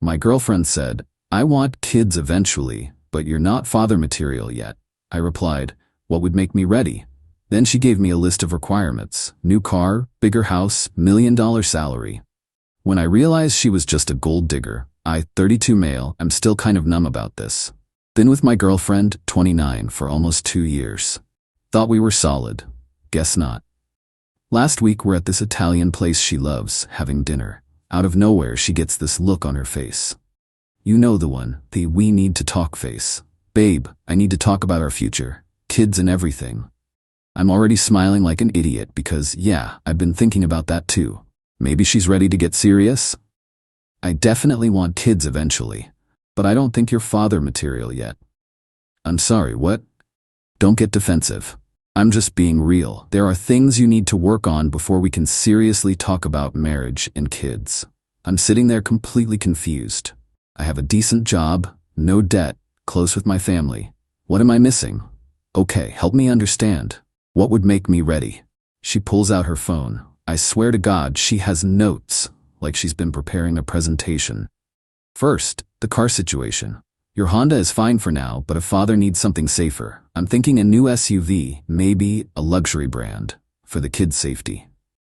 My girlfriend said, "I want kids eventually, but you're not father material yet." I replied, "What would make me ready?" Then she gave me a list of requirements: new car, bigger house, $1 million salary. When I realized she was just a gold digger, I, 32 male, am still kind of numb about this. Been with my girlfriend, 29, for almost 2 years. Thought we were solid. Guess not. Last week we're at this Italian place she loves, having dinner. Out of nowhere she gets this look on her face. You know the one, the "we need to talk" face. "Babe, I need to talk about our future, kids and everything." I'm already smiling like an idiot because, yeah, I've been thinking about that too. Maybe she's ready to get serious? I definitely want kids eventually, but I don't think you're father material yet. I'm sorry, what? Don't get defensive. I'm just being real. There are things you need to work on before we can seriously talk about marriage and kids. I'm sitting there completely confused. I have a decent job, no debt, close with my family. What am I missing? Okay, help me understand. What would make me ready? She pulls out her phone. I swear to God, she has notes, like she's been preparing a presentation. First, the car situation. Your Honda is fine for now, but a father needs something safer. I'm thinking a new SUV, maybe a luxury brand, for the kids' safety.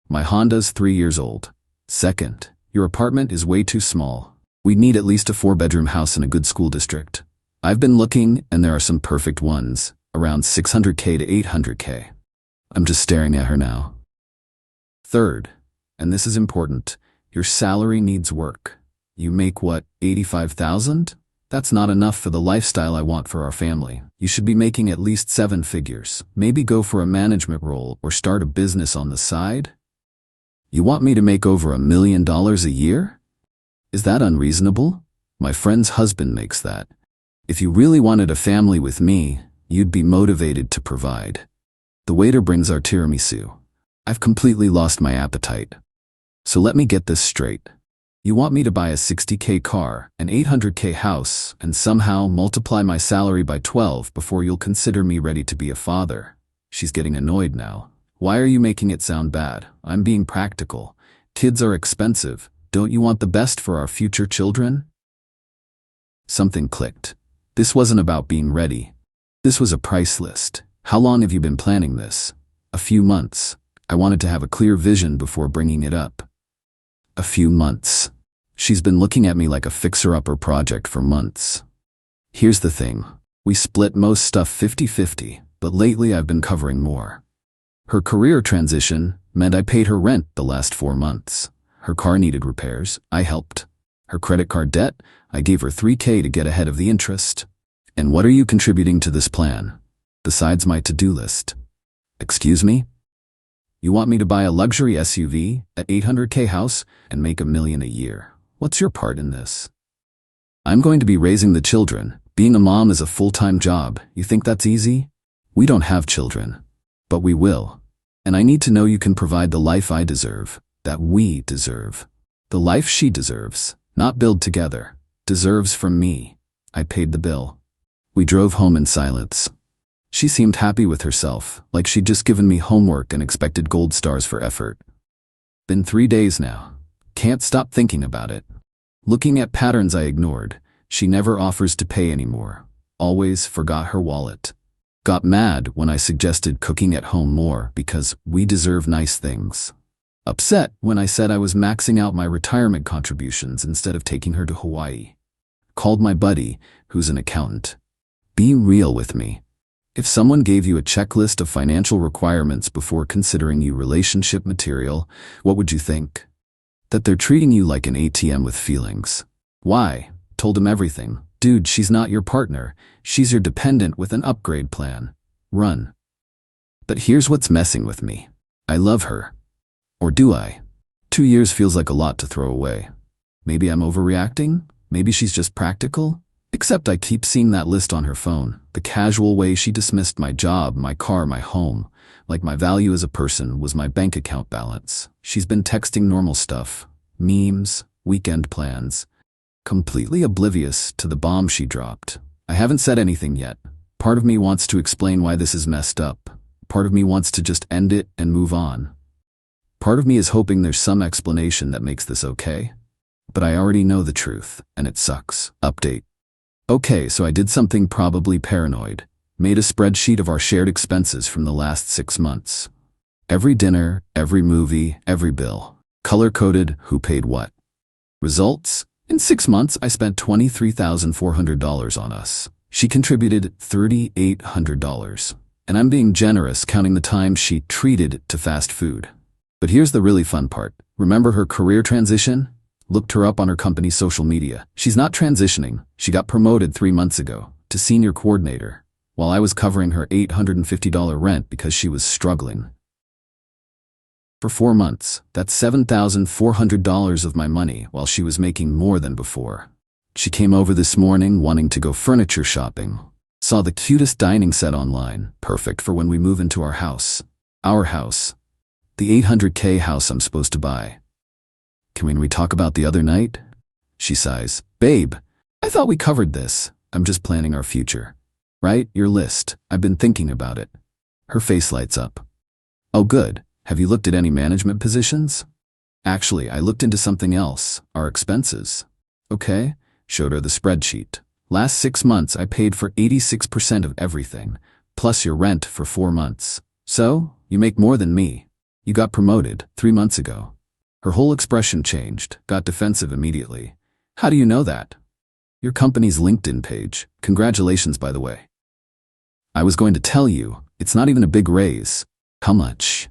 My Honda's 3 years old. Second, your apartment is way too small. We need at least a 4-bedroom house in a good school district. I've been looking, and there are some perfect ones, around $600K to $800K. I'm just staring at her now. Third, and this is important, your salary needs work. You make what, $85,000? That's not enough for the lifestyle I want for our family. You should be making at least 7 figures. Maybe go for a management role or start a business on the side? You want me to make over $1 million a year? Is that unreasonable? My friend's husband makes that. If you really wanted a family with me, you'd be motivated to provide. The waiter brings our tiramisu. I've completely lost my appetite. So let me get this straight. You want me to buy a $60K car, an $800K house, and somehow multiply my salary by 12 before you'll consider me ready to be a father. She's getting annoyed now. Why are you making it sound bad? I'm being practical. Kids are expensive. Don't you want the best for our future children? Something clicked. This wasn't about being ready. This was a price list. How long have you been planning this? A few months. I wanted to have a clear vision before bringing it up. A few months. She's been looking at me like a fixer-upper project for months. Here's the thing. We split most stuff 50-50, but lately I've been covering more. Her career transition meant I paid her rent the last 4 months. Her car needed repairs. I helped. Her credit card debt, I gave her $3K to get ahead of the interest. And what are you contributing to this plan? Besides my to-do list. Excuse me? You want me to buy a luxury SUV, an $800K house, and make $1 million a year. What's your part in this? I'm going to be raising the children. Being a mom is a full-time job. You think that's easy? We don't have children. But we will. And I need to know you can provide the life I deserve, that we deserve. The life she deserves, not build together, deserves from me. I paid the bill. We drove home in silence. She seemed happy with herself, like she'd just given me homework and expected gold stars for effort. Been 3 days now. Can't stop thinking about it. Looking at patterns I ignored. She never offers to pay anymore. Always forgot her wallet. Got mad when I suggested cooking at home more because we deserve nice things. Upset when I said I was maxing out my retirement contributions instead of taking her to Hawaii. Called my buddy, who's an accountant. Be real with me. If someone gave you a checklist of financial requirements before considering you relationship material, what would you think? That they're treating you like an ATM with feelings. Why? Told him everything. Dude, she's not your partner. She's your dependent with an upgrade plan. Run. But here's what's messing with me. I love her. Or do I? 2 years feels like a lot to throw away. Maybe I'm overreacting? Maybe she's just practical? Except I keep seeing that list on her phone, the casual way she dismissed my job, my car, my home, like my value as a person was my bank account balance. She's been texting normal stuff, memes, weekend plans, completely oblivious to the bomb she dropped. I haven't said anything yet. Part of me wants to explain why this is messed up. Part of me wants to just end it and move on. Part of me is hoping there's some explanation that makes this okay. But I already know the truth, and it sucks. Update. Okay, so I did something probably paranoid. Made a spreadsheet of our shared expenses from the last 6 months. Every dinner, every movie, every bill. Color-coded who paid what. Results? In 6 months, I spent $23,400 on us. She contributed $3,800. And I'm being generous counting the time she treated to fast food. But here's the really fun part. Remember her career transition? Looked her up on her company's social media. She's not transitioning. She got promoted 3 months ago to senior coordinator, while I was covering her $850 rent because she was struggling. For 4 months, that's $7,400 of my money while she was making more than before. She came over this morning wanting to go furniture shopping. Saw the cutest dining set online, perfect for when we move into our house. Our house. The $800K house I'm supposed to buy. Can we talk about the other night? She sighs. Babe, I thought we covered this. I'm just planning our future. Right? Your list. I've been thinking about it. Her face lights up. Oh good. Have you looked at any management positions? Actually, I looked into something else. Our expenses. Okay. Showed her the spreadsheet. Last 6 months I paid for 86% of everything, plus your rent for 4 months. So, you make more than me. You got promoted 3 months ago. Her whole expression changed, got defensive immediately. How do you know that? Your company's LinkedIn page. Congratulations, by the way. I was going to tell you, it's not even a big raise. How much?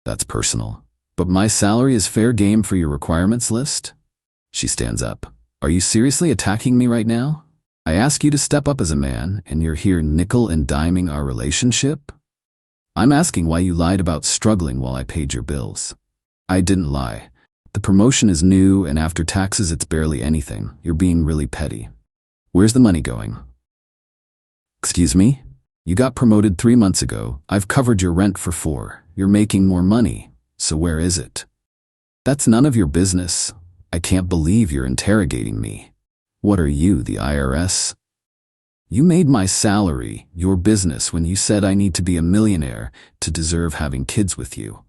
That's personal. But my salary is fair game for your requirements list? She stands up. Are you seriously attacking me right now? I ask you to step up as a man, and you're here nickel and diming our relationship? I'm asking why you lied about struggling while I paid your bills. I didn't lie. The promotion is new, and after taxes it's barely anything. You're being really petty. Where's the money going? Excuse me? You got promoted 3 months ago. I've covered your rent for 4. You're making more money. So where is it? That's none of your business. I can't believe you're interrogating me. What are you, the IRS? You made my salary your business when you said I need to be a millionaire to deserve having kids with you.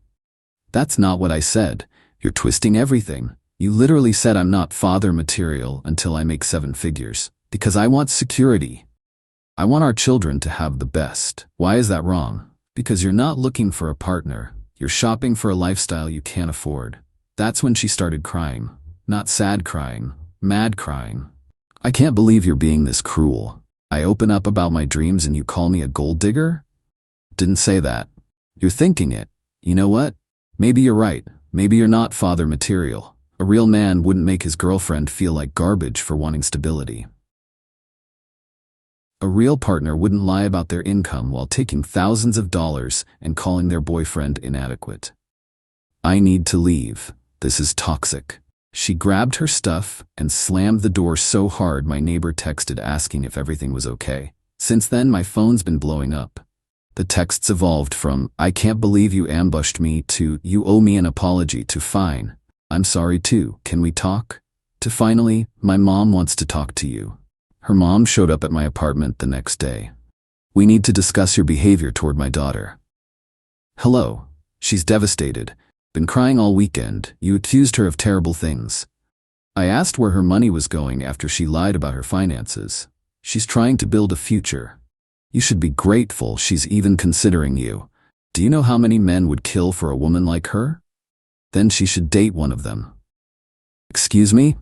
That's not what I said. You're twisting everything. You literally said I'm not father material until I make 7 figures. Because I want security. I want our children to have the best. Why is that wrong? Because you're not looking for a partner. You're shopping for a lifestyle you can't afford. That's when she started crying. Not sad crying, mad crying. I can't believe you're being this cruel. I open up about my dreams and you call me a gold digger? Didn't say that. You're thinking it. You know what? Maybe you're right. Maybe you're not father material. A real man wouldn't make his girlfriend feel like garbage for wanting stability. A real partner wouldn't lie about their income while taking thousands of dollars and calling their boyfriend inadequate. I need to leave. This is toxic. She grabbed her stuff and slammed the door so hard my neighbor texted asking if everything was okay. Since then, my phone's been blowing up. The texts evolved from, I can't believe you ambushed me, to, you owe me an apology, to, fine, I'm sorry too, can we talk? To finally, my mom wants to talk to you. Her mom showed up at my apartment the next day. We need to discuss your behavior toward my daughter. Hello. She's devastated. Been crying all weekend. You accused her of terrible things. I asked where her money was going after she lied about her finances. She's trying to build a future. You should be grateful she's even considering you. Do you know how many men would kill for a woman like her? Then she should date one of them. Excuse me?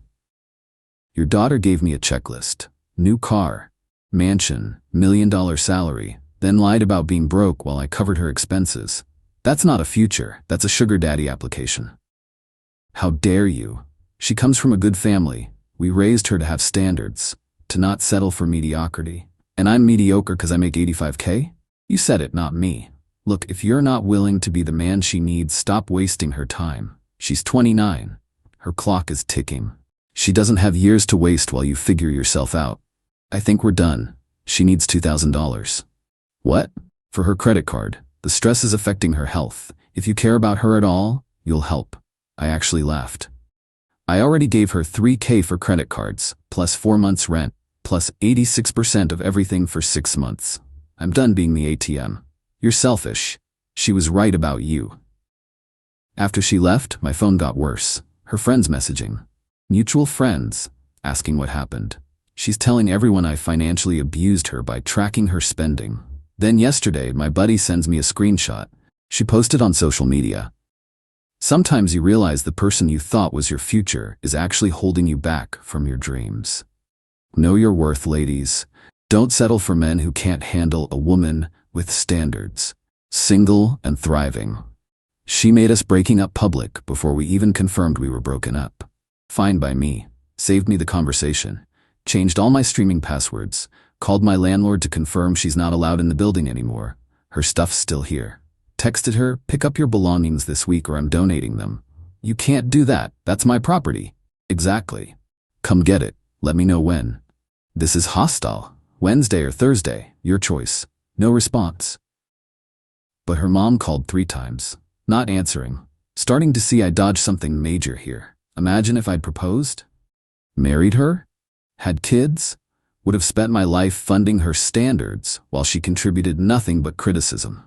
Your daughter gave me a checklist. New car, mansion, $1 million salary, then lied about being broke while I covered her expenses. That's not a future, that's a sugar daddy application. How dare you? She comes from a good family. We raised her to have standards, to not settle for mediocrity. And I'm mediocre because I make $85K? You said it, not me. Look, if you're not willing to be the man she needs, stop wasting her time. She's 29. Her clock is ticking. She doesn't have years to waste while you figure yourself out. I think we're done. She needs $2,000. What? For her credit card. The stress is affecting her health. If you care about her at all, you'll help. I actually laughed. I already gave her $3K for credit cards, plus 4 months rent, plus 86% of everything for 6 months. I'm done being the ATM. You're selfish. She was right about you. After she left, my phone got worse. Her friends messaging. Mutual friends, asking what happened. She's telling everyone I financially abused her by tracking her spending. Then yesterday, my buddy sends me a screenshot. She posted on social media. Sometimes you realize the person you thought was your future is actually holding you back from your dreams. Know your worth, ladies. Don't settle for men who can't handle a woman with standards. Single and thriving. She made us breaking up public before we even confirmed we were broken up. Fine by me. Saved me the conversation. Changed all my streaming passwords. Called my landlord to confirm she's not allowed in the building anymore. Her stuff's still here. Texted her, pick up your belongings this week or I'm donating them. You can't do that. That's my property. Exactly. Come get it. Let me know when. This is hostile. Wednesday or Thursday. Your choice. No response. But her mom called 3 times. Not answering. Starting to see I dodged something major here. Imagine if I'd proposed? Married her? Had kids? Would have spent my life funding her standards while she contributed nothing but criticism.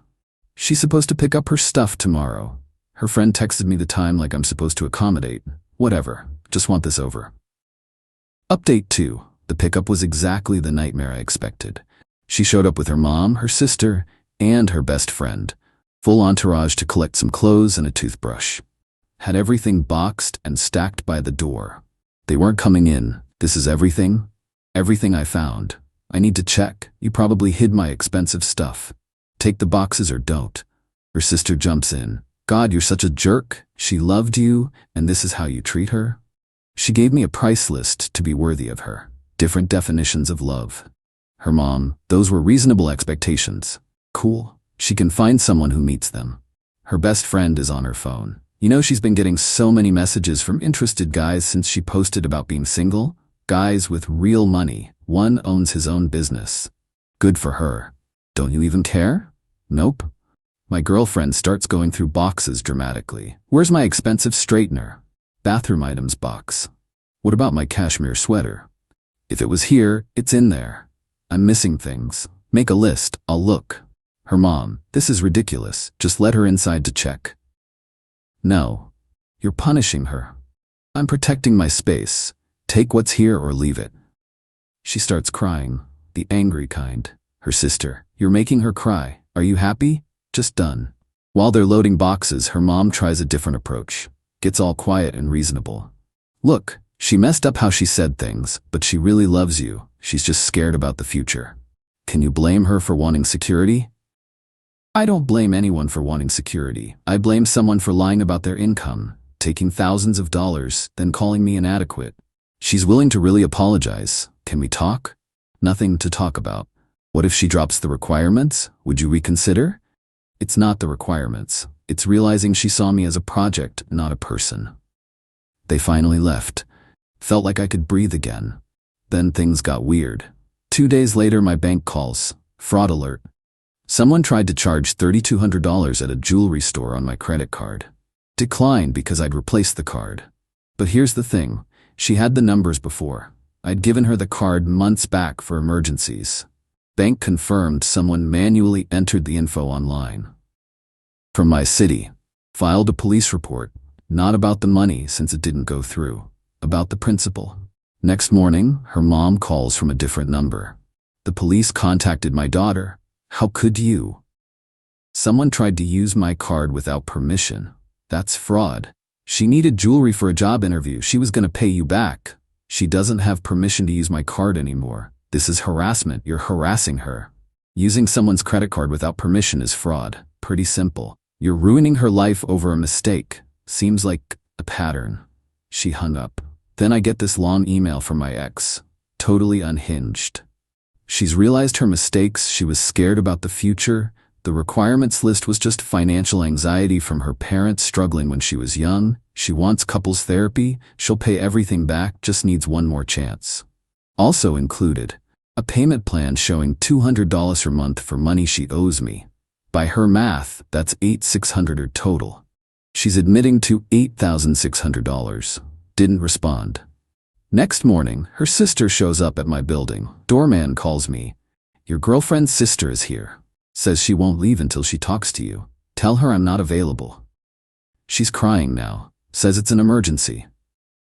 She's supposed to pick up her stuff tomorrow. Her friend texted me the time like I'm supposed to accommodate. Whatever. Just want this over. Update 2. The pickup was exactly the nightmare I expected. She showed up with her mom, her sister, and her best friend. Full entourage to collect some clothes and a toothbrush. Had everything boxed and stacked by the door. They weren't coming in. This is everything? Everything I found. I need to check. You probably hid my expensive stuff. Take the boxes or don't. Her sister jumps in. God, you're such a jerk. She loved you, and this is how you treat her? She gave me a price list to be worthy of her. Different definitions of love. Her mom, those were reasonable expectations. Cool. She can find someone who meets them. Her best friend is on her phone. You know she's been getting so many messages from interested guys since she posted about being single? Guys with real money. One owns his own business. Good for her. Don't you even care? Nope. My girlfriend starts going through boxes dramatically. Where's my expensive straightener? Bathroom items box. What about my cashmere sweater? If it was here, it's in there. I'm missing things. Make a list, I'll look. Her mom, this is ridiculous. Just let her inside to check. No. You're punishing her. I'm protecting my space. Take what's here or leave it. She starts crying, the angry kind. Her sister, you're making her cry. Are you happy? Just done. While they're loading boxes, her mom tries a different approach. Gets all quiet and reasonable. Look, she messed up how she said things, but she really loves you. She's just scared about the future. Can you blame her for wanting security? I don't blame anyone for wanting security. I blame someone for lying about their income, taking thousands of dollars, then calling me inadequate. She's willing to really apologize. Can we talk? Nothing to talk about. What if she drops the requirements? Would you reconsider? It's not the requirements. It's realizing she saw me as a project, not a person. They finally left. Felt like I could breathe again. Then things got weird. 2 days later, my bank calls. Fraud alert. Someone tried to charge $3,200 at a jewelry store on my credit card. Declined because I'd replaced the card. But here's the thing. She had the numbers before. I'd given her the card months back for emergencies. Bank confirmed someone manually entered the info online. From my city. Filed a police report. Not about the money since it didn't go through. About the principal. Next morning, her mom calls from a different number. The police contacted my daughter. How could you? Someone tried to use my card without permission. That's fraud. She needed jewelry for a job interview. She was going to pay you back. She doesn't have permission to use my card anymore. This is harassment. You're harassing her. Using someone's credit card without permission is fraud. Pretty simple. You're ruining her life over a mistake. Seems like a pattern. She hung up. Then I get this long email from my ex. Totally unhinged. She's realized her mistakes. She was scared about the future. The requirements list was just financial anxiety from her parents struggling when she was young. She wants couples therapy. She'll pay everything back, just needs one more chance. Also included, a payment plan showing $200 per month for money she owes me. By her math, that's $8,600 total. She's admitting to $8,600. Didn't respond. Next morning, her sister shows up at my building. Doorman calls me. Your girlfriend's sister is here. Says she won't leave until she talks to you. Tell her I'm not available. She's crying now. Says it's an emergency.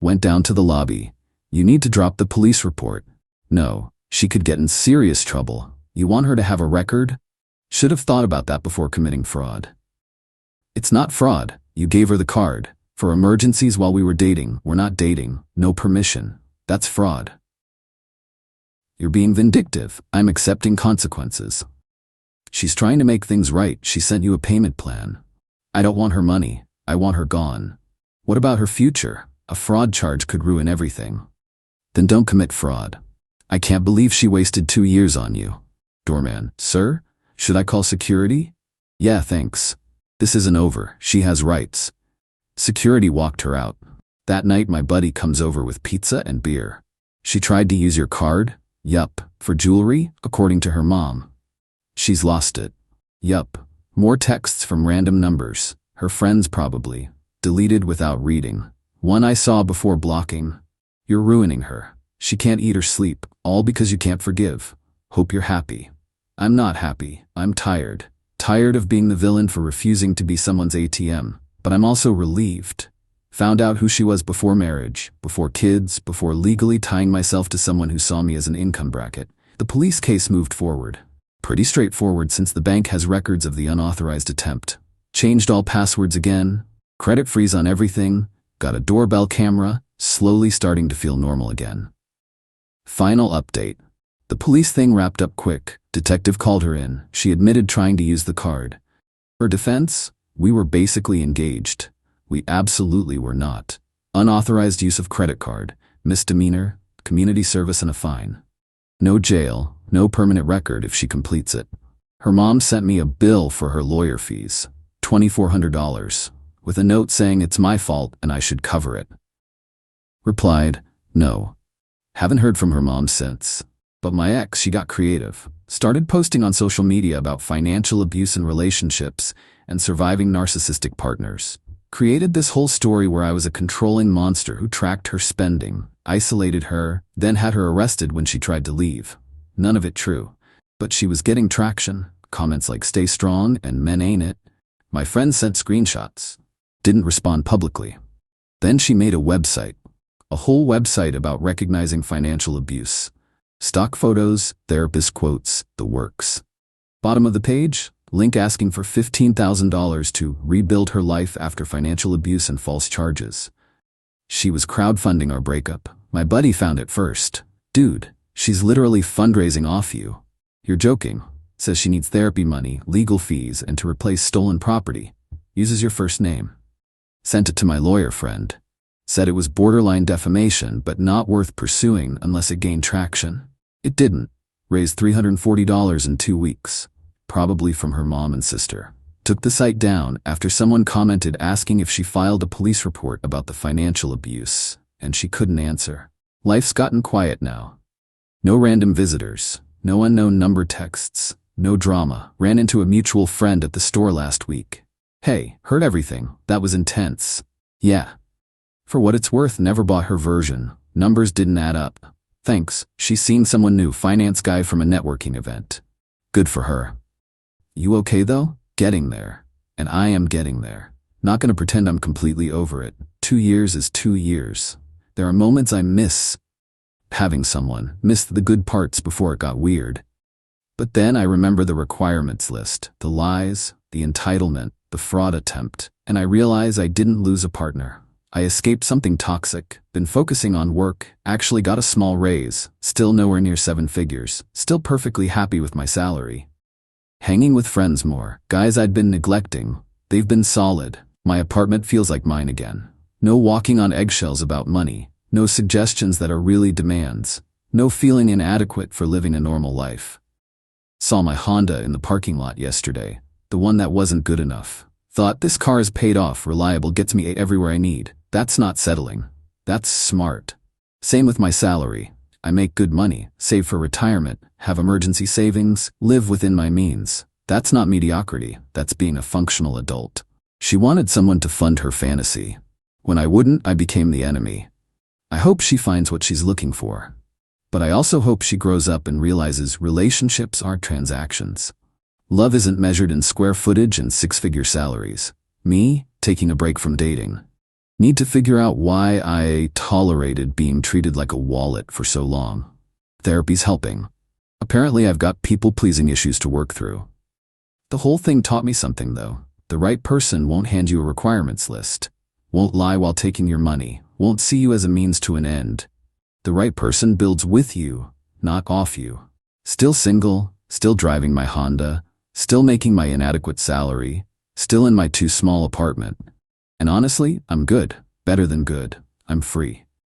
Went down to the lobby. You need to drop the police report. No, she could get in serious trouble. You want her to have a record? Should have thought about that before committing fraud. It's not fraud. You gave her the card. For emergencies while we were dating. We're not dating. No permission. That's fraud. You're being vindictive. I'm accepting consequences. She's trying to make things right. She sent you a payment plan. I don't want her money. I want her gone. What about her future? A fraud charge could ruin everything. Then don't commit fraud. I can't believe she wasted 2 years on you. Doorman, sir? Should I call security? Yeah, thanks. This isn't over. She has rights. Security walked her out. That night my buddy comes over with pizza and beer. She tried to use your card? Yup. For jewelry? According to her mom. She's lost it. Yup. More texts from random numbers. Her friends probably. Deleted without reading. One I saw before blocking. You're ruining her. She can't eat or sleep, all because you can't forgive. Hope you're happy. I'm not happy. I'm tired. Tired of being the villain for refusing to be someone's ATM. But I'm also relieved. Found out who she was before marriage, before kids, before legally tying myself to someone who saw me as an income bracket. The police case moved forward. Pretty straightforward since the bank has records of the unauthorized attempt. Changed all passwords again. Credit freeze on everything. Got a doorbell camera. Slowly starting to feel normal again. Final update. The police thing wrapped up quick. Detective called her in. She admitted trying to use the card. Her defense? We were basically engaged. We absolutely were not. Unauthorized use of credit card, misdemeanor, community service and a fine. No jail, no permanent record if she completes it. Her mom sent me a bill for her lawyer fees, $2,400, with a note saying it's my fault and I should cover it. Replied, no. Haven't heard from her mom since. But my ex, she got creative. Started posting on social media about financial abuse in relationships and surviving narcissistic partners. Created this whole story where I was a controlling monster who tracked her spending, isolated her, then had her arrested when she tried to leave. None of it true. But she was getting traction. Comments like stay strong and men ain't it. My friends sent screenshots. Didn't respond publicly. Then she made a website. A whole website about recognizing financial abuse. Stock photos, therapist quotes, the works. Bottom of the page, link asking for $15,000 to rebuild her life after financial abuse and false charges. She was crowdfunding our breakup. My buddy found it first. Dude, she's literally fundraising off you. You're joking. Says she needs therapy money, legal fees, and to replace stolen property. Uses your first name. Sent it to my lawyer friend. Said it was borderline defamation but not worth pursuing unless it gained traction. It didn't. Raised $340 in 2 weeks. Probably from her mom and sister. Took the site down after someone commented asking if she filed a police report about the financial abuse, and she couldn't answer. Life's gotten quiet now. No random visitors. No unknown number texts. No drama. Ran into a mutual friend at the store last week. Hey, heard everything. That was intense. Yeah. For what it's worth, never bought her version. Numbers didn't add up. Thanks, she's seen someone new, finance guy from a networking event. Good for her. You okay though? Getting there. And I am getting there. Not gonna pretend I'm completely over it. 2 years is 2 years. There are moments I miss having someone, missed the good parts before it got weird. But then I remember the requirements list, the lies, the entitlement, the fraud attempt, and I realize I didn't lose a partner. I escaped something toxic, been focusing on work, actually got a small raise, still nowhere near 7 figures, still perfectly happy with my salary. Hanging with friends more, guys I'd been neglecting, they've been solid. My apartment feels like mine again. No walking on eggshells about money, no suggestions that are really demands, no feeling inadequate for living a normal life. Saw my Honda in the parking lot yesterday, the one that wasn't good enough. Thought this car is paid off, reliable, gets me everywhere I need. That's not settling. That's smart. Same with my salary. I make good money, save for retirement, have emergency savings, live within my means. That's not mediocrity. That's being a functional adult. She wanted someone to fund her fantasy. When I wouldn't, I became the enemy. I hope she finds what she's looking for. But I also hope she grows up and realizes relationships are transactions. Love isn't measured in square footage and 6-figure salaries. Me, taking a break from dating. Need to figure out why I tolerated being treated like a wallet for so long. Therapy's helping. Apparently I've got people-pleasing issues to work through. The whole thing taught me something though. The right person won't hand you a requirements list, won't lie while taking your money, won't see you as a means to an end. The right person builds with you, not off you. Still single, still driving my Honda, still making my inadequate salary, still in my too small apartment. And honestly, I'm good, better than good. I'm free.